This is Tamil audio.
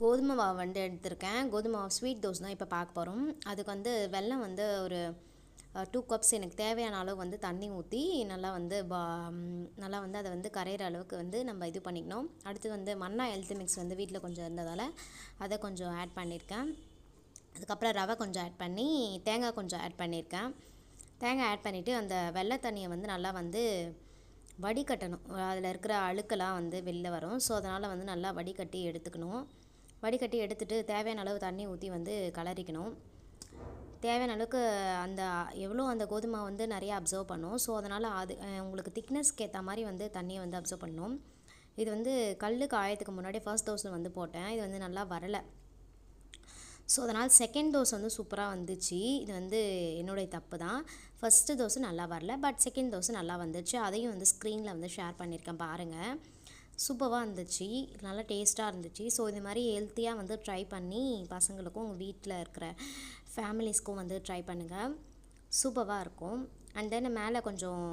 கோதுமை மாவு வந்து எடுத்திருக்கேன். கோதுமை மாவு ஸ்வீட் தோசை தான் இப்போ பார்க்க போகிறோம். அதுக்கு வந்து வெல்லம் வந்து ஒரு 2 கப்ஸ் எனக்கு தேவையான அளவு வந்து தண்ணி ஊற்றி நல்லா வந்து நல்லா வந்து அதை வந்து கரையிற அளவுக்கு வந்து நம்ம இது பண்ணிக்கணும். அடுத்து வந்து மன்னா ஹெல்த் மிக்ஸ் வந்து வீட்டில் கொஞ்சம் இருந்ததால் அதை கொஞ்சம் ஆட் பண்ணியிருக்கேன். அதுக்கப்புறம் ரவை கொஞ்சம் ஆட் பண்ணி தேங்காய் கொஞ்சம் ஆட் பண்ணியிருக்கேன். தேங்காய் ஆட் பண்ணிவிட்டு அந்த வெள்ளை தண்ணியை வந்து நல்லா வந்து வடிகட்டணும். அதில் இருக்கிற அழுக்கெல்லாம் வந்து வெளில வரும். ஸோ அதனால் வந்து நல்லா வடிகட்டி எடுத்துக்கணும். வடிகட்டி எடுத்துகிட்டு தேவையான அளவு தண்ணி ஊற்றி வந்து கலரிக்கணும். தேவையான அளவுக்கு அந்த எவ்வளோ அந்த கோதுமை வந்து நிறையா அப்சர்வ் பண்ணும். ஸோ அதனால் அது உங்களுக்கு திக்னஸ்க்கு ஏற்ற மாதிரி வந்து தண்ணியை வந்து அப்சர்வ் பண்ணணும். இது வந்து கல் காயத்துக்கு முன்னாடி ஃபர்ஸ்ட் டோஸில் வந்து போட்டேன். இது வந்து நல்லா வரலை. ஸோ அதனால் செகண்ட் டோஸ் வந்து சூப்பராக வந்துச்சு. இது வந்து என்னுடைய தப்பு தான். ஃபஸ்ட்டு டோஸு நல்லா வரல, பட் செகண்ட் டோஸு நல்லா வந்துச்சு. அதையும் வந்து ஸ்க்ரீனில் வந்து ஷேர் பண்ணியிருக்கேன் பாருங்கள். சூப்பராக இருந்துச்சு, நல்லா டேஸ்ட்டாக இருந்துச்சு. ஸோ இது மாதிரி ஹெல்த்தியாக வந்து ட்ரை பண்ணி பசங்களுக்கும் உங்கள் வீட்டில் இருக்கிற ஃபேமிலிஸ்க்கும் வந்து ட்ரை பண்ணுங்கள். சூப்பராக இருக்கும். அண்ட் தென் மேலே கொஞ்சம்